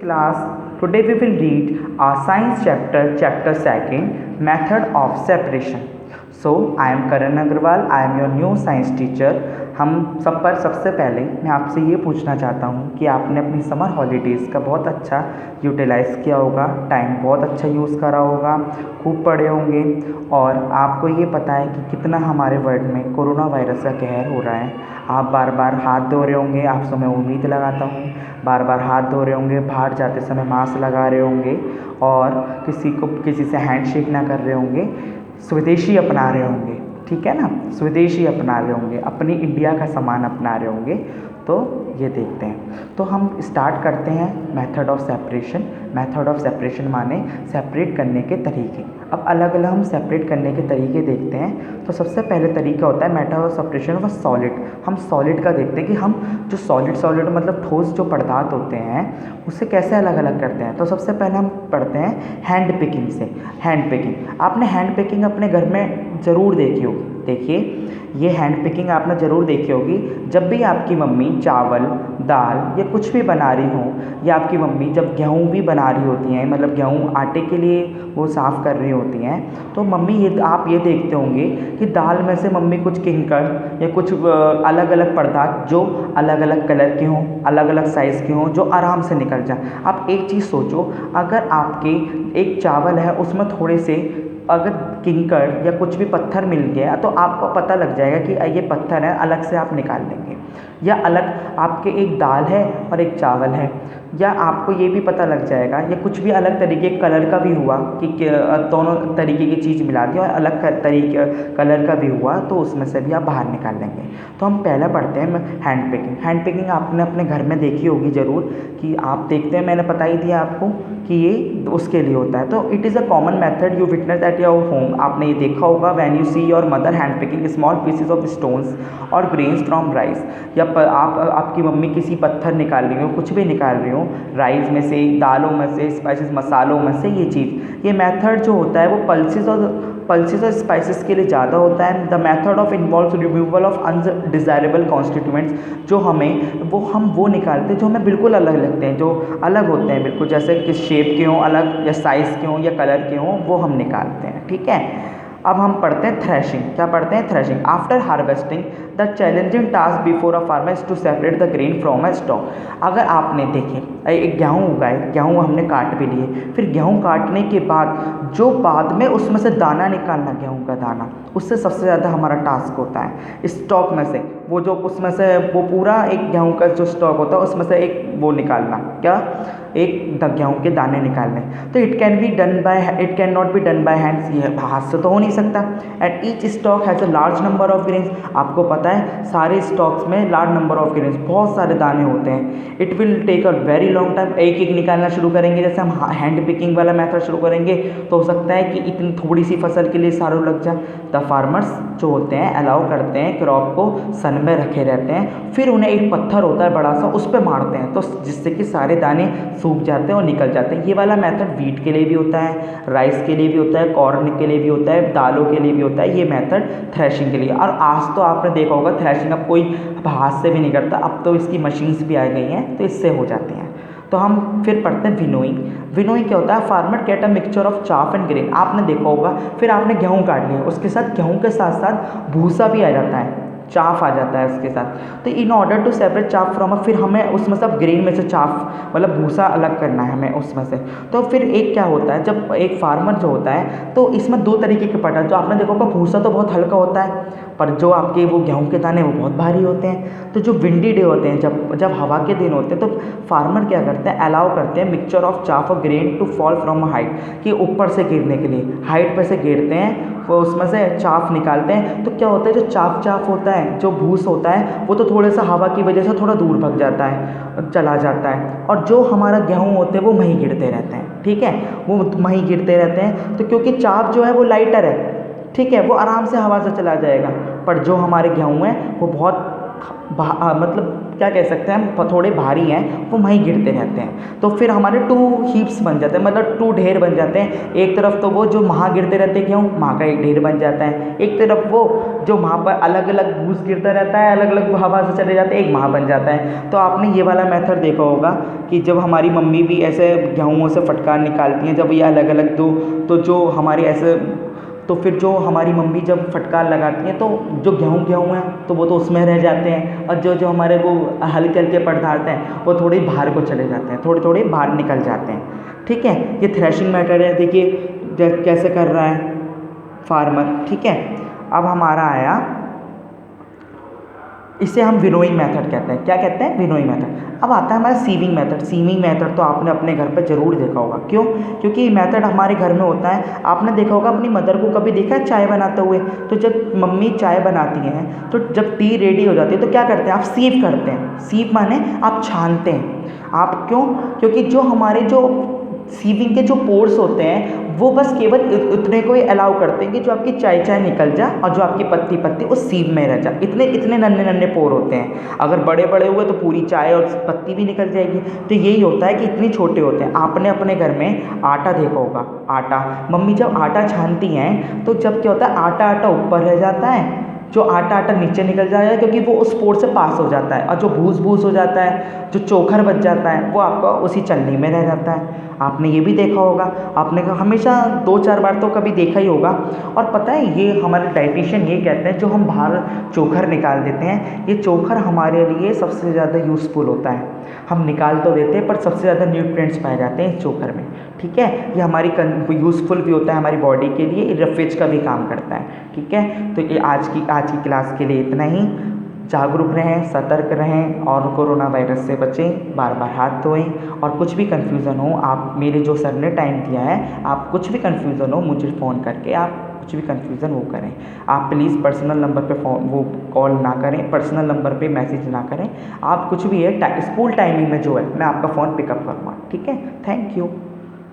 Class, today we will read our science chapter 2, method of separation. So, I am Karan Agrawal, I am your new science teacher. हम सब पर सबसे पहले मैं आपसे ये पूछना चाहता हूँ कि आपने अपनी समर हॉलीडेज़ का बहुत अच्छा यूटिलाइज़ किया होगा, टाइम बहुत अच्छा यूज़ करा होगा, खूब पढ़े होंगे और आपको ये पता है कि कितना हमारे वर्ल्ड में कोरोना वायरस का कहर हो रहा है। आप बार बार हाथ धो रहे होंगे, आपसे मैं उम्मीद लगाता हूँ, बार बार हाथ धो रहे होंगे, बाहर जाते समय मास्क लगा रहे होंगे और किसी से हैंडशेक ना कर रहे होंगे, स्वदेशी अपना रहे होंगे, ठीक है ना, स्वदेशी अपना रहे होंगे, अपनी इंडिया का सामान अपना रहे होंगे। तो ये देखते हैं, तो हम स्टार्ट करते हैं method of separation. Method of separation माने सेपरेट करने के तरीके। अब अलग अलग हम सेपरेट करने के तरीके देखते हैं। तो सबसे पहले तरीका होता है method of separation of solid. हम सॉलिड का देखते हैं कि हम जो सॉलिड मतलब ठोस जो पदार्थ होते हैं उससे कैसे अलग अलग करते हैं। तो सबसे पहले हम पढ़ते हैं हैंड पिकिंग से। हैंड पिकिंग, आपने हैंड पिकिंग अपने घर में ज़रूर देखी होगी। देखिए, ये हैंड पिकिंग आपने ज़रूर देखी होगी। जब भी आपकी मम्मी चावल, दाल या कुछ भी बना रही हो, या आपकी मम्मी जब गेहूँ भी बना रही होती हैं, मतलब गेहूँ आटे के लिए वो साफ़ कर रही होती हैं, तो मम्मी आप ये देखते होंगे कि दाल में से मम्मी कुछ किंकर या कुछ अलग अलग पदार्थ जो अलग अलग कलर के हों, अलग अलग साइज़ के हों, जो आराम से निकल जाए। आप एक चीज़ सोचो, अगर आपके एक चावल है उसमें थोड़े से अगर किंकर या कुछ भी पत्थर मिल गया तो आपको पता लग जाएगा कि ये पत्थर है, अलग से आप निकाल लेंगे। या अलग आपके एक दाल है और एक चावल है, या आपको ये भी पता लग जाएगा, या कुछ भी अलग तरीके कलर का भी हुआ कि दोनों तरीके की चीज़ मिला दी और अलग तरीके कलर का भी हुआ, तो उसमें से भी आप बाहर निकाल लेंगे। तो हम पहले पढ़ते हैं हैंड पिकिंग। हैंड पिकिंग आपने अपने घर में देखी होगी ज़रूर, कि आप देखते हैं, मैंने बता ही दिया आपको कि ये उसके लिए होता है। तो it is a common method you witness at your home. आपने ये देखा होगा when you see your mother hand picking small pieces of stones और ग्रेन्स फ्रॉम राइस। या आपकी मम्मी किसी पत्थर निकाल रही हो, कुछ भी निकाल रही हो, राइस में से, दालों में से, स्पाइसेस मसालों में से, ये मेथड जो होता है वो पल्सेस और स्पाइसेस के लिए ज़्यादा होता है। The method of involves removal of undesirable constituents, जो हम वो निकालते हैं जो हमें बिल्कुल अलग लगते हैं, जो अलग होते हैं बिल्कुल, जैसे किस शेप के हों अलग, या साइज़ के हों या कलर के हों, वो हम निकालते हैं, ठीक है। अब हम पढ़ते हैं थ्रेशिंग। क्या पढ़ते हैं? Threshing. After harvesting the challenging task before a farmer is to separate the grain from a stock. अगर आपने देखें, एक गेहूँ उगाए, गेहूँ हमने काट भी लिए, फिर गेहूँ काटने के बाद जो बाद में उसमें से दाना निकालना, गेहूँ का दाना, उससे सबसे ज़्यादा हमारा टास्क होता है। स्टॉक में से वो जो उसमें से वो पूरा एक गेहूँ का जो स्टॉक होता है उसमें से एक वो निकालना, क्या, एक गेहूँ के दाने निकालने। तो it can not be done by hands, ये हाथ से तो हो नहीं सकता। And each stock has a large number of grains. आपको पता है सारे स्टॉक्स में लार्ज नंबर ऑफ ग्रेन्स, बहुत सारे दाने होते हैं। It will take a very long time. एक एक निकालना शुरू करेंगे, जैसे हम हैंड पिकिंग वाला मेथड शुरू करेंगे तो हो सकता है कि इतनी थोड़ी सी फसल के लिए सारों लग जाए। द फार्मर्स जो होते हैं अलाउ करते हैं क्रॉप को सन में रखे रहते हैं, फिर उन्हें एक पत्थर होता है बड़ा सा, उस पर मारते हैं, तो जिससे कि सारे दाने सूख जाते हैं और निकल जाते हैं। ये वाला मेथड वीट के लिए भी होता है, राइस के लिए भी होता है, कॉर्न के लिए भी होता है, दालों के लिए भी होता है। ये मेथड थ्रेशिंग के लिए। और आज तो आपने देखा होगा थ्रेशिंग अब कोई हाथ से भी नहीं करता, अब तो इसकी मशीन्स भी आ गई हैं, तो इससे हो जाती हैं। तो हम फिर पढ़ते हैं विनोइंग। विनोइंग क्या होता है? Farmer get a mixture of chaff and grain. आपने देखा होगा, फिर आपने गेहूँ काट लिया, उसके साथ गेहूँ के साथ साथ भूसा भी आ जाता है, चाफ आ जाता है उसके साथ। तो in order to separate chaff from फिर हमें उसमें सब ग्रेन में से चाफ मतलब भूसा अलग करना है हमें उसमें से। तो फिर एक क्या होता है, जब एक फार्मर जो होता है, तो इसमें दो तरीके के पटा, जो आपने देखा होगा भूसा तो बहुत हल्का होता है, पर जो आपके वो गेहूँ के दाने वो बहुत भारी होते हैं। तो जो विंडी डे होते हैं, जब हवा के दिन होते हैं, तो फार्मर क्या करते हैं, अलाउ करते हैं मिक्सचर ऑफ चाफ और grain to fall from height, कि ऊपर से गिरने के लिए हाइट पर से गिरते हैं, वो उसमें से चाफ निकालते हैं। तो क्या होता है, जो चाफ होता है, जो भूस होता है, वो तो थोड़ा सा हवा की वजह से थोड़ा दूर भग जाता है, चला जाता है, और जो हमारा गेहूँ होते हैं वो वहीं गिरते रहते हैं, ठीक है, वो वहीं गिरते रहते हैं। तो क्योंकि चाफ जो है वो लाइटर है, ठीक है, वो आराम से हवा से चला जाएगा, पर जो हमारे गेहूँ हैं वो बहुत मतलब क्या कह सकते हैं हम, थोड़े भारी हैं, वो वहीं गिरते रहते हैं। तो फिर हमारे 2 हीप्स बन जाते हैं, मतलब 2 ढेर बन जाते हैं। एक तरफ तो वो जो वहाँ गिरते रहते हैं गेहूँ, वहाँ का एक ढेर बन जाता है। एक तरफ वो जो वहाँ पर अलग अलग भूस गिरता रहता है, अलग अलग हवा से चले जाते हैं, एक वहाँ बन जाता है। तो आपने ये वाला मेथड देखा होगा कि जब हमारी मम्मी भी ऐसे गेहूँ से फटकार निकालती हैं, जब ये अलग अलग दो, तो जो हमारी ऐसे, तो फिर जो हमारी मम्मी जब फटकार लगाती हैं तो जो गेहूँ हैं तो वो तो उसमें रह जाते हैं, और जो जो हमारे वो हल्के हल्के पदार्थ हैं वो थोड़े बाहर को चले जाते हैं, थोड़े थोड़े बाहर निकल जाते हैं। ठीक है, ये थ्रेशिंग मेथड है। देखिए कैसे कर रहा है फार्मर। ठीक है, अब हमारा आया, इसे हम विनोइंग मेथड कहते हैं। क्या कहते हैं? Winnowing method. अब आता है हमारा सीविंग मेथड। सीविंग मेथड तो आपने अपने घर पर ज़रूर देखा होगा। क्यों? क्योंकि ये मेथड हमारे घर में होता है। आपने देखा होगा अपनी मदर को कभी देखा है चाय बनाते हुए? तो जब मम्मी चाय बनाती हैं तो जब टी रेडी हो जाती है तो क्या करते हैं? आप सीव करते हैं। सीव माने आप छानते हैं। आप क्यों? क्योंकि जो हमारे जो सीविंग के जो पोर्स होते हैं वो बस केवल उतने को ही अलाउ करते हैं कि जो आपकी चाय चाय निकल जाए और जो आपकी पत्ती पत्ती उस सीव में रह जाए। इतने इतने नन्हे नन्हे पोर होते हैं। अगर बड़े बड़े हुए तो पूरी चाय और पत्ती भी निकल जाएगी। तो यही होता है कि इतने छोटे होते हैं। आपने अपने घर में आटा देखा होगा। आटा, मम्मी जब आटा छानती हैं तो जब क्या होता है, आटा आटा ऊपर रह जाता है, जो आटा आटा नीचे निकल जाता है, क्योंकि वो उस पोर से पास हो जाता है, और जो भूस भूस हो जाता है, जो चोखर बच जाता है, वो आपका उसी चलनी में रह जाता है। आपने ये भी देखा होगा। आपने हमेशा 2-4 बार तो कभी देखा ही होगा। और पता है, ये हमारे डाइटिशियन ये कहते हैं जो हम बाहर चोखर निकाल देते हैं, ये चोखर हमारे लिए सबसे ज़्यादा यूज़फुल होता है। हम निकाल तो देते हैं पर सबसे ज़्यादा न्यूट्रिएंट्स पाए जाते हैं इस चोखर में। ठीक है, ये हमारी यूज़फुल भी होता है हमारी बॉडी के लिए, ये रफेज का भी काम करता है। ठीक है, तो ये आज की क्लास के लिए इतना ही। जागरूक रहें, सतर्क रहें और कोरोना वायरस से बचें। बार बार हाथ धोएं। और कुछ भी कन्फ्यूज़न हो, आप मेरे जो सर ने टाइम दिया है, आप कुछ भी कन्फ्यूज़न हो मुझे फ़ोन करके आप कुछ भी कन्फ्यूज़न वो करें। आप प्लीज़ पर्सनल नंबर पे फ़ोन वो कॉल ना करें, पर्सनल नंबर पे मैसेज ना करें। आप कुछ भी है स्कूल टाइमिंग में जो है मैं आपका फ़ोन पिकअप करूँगा। ठीक है, थैंक यू।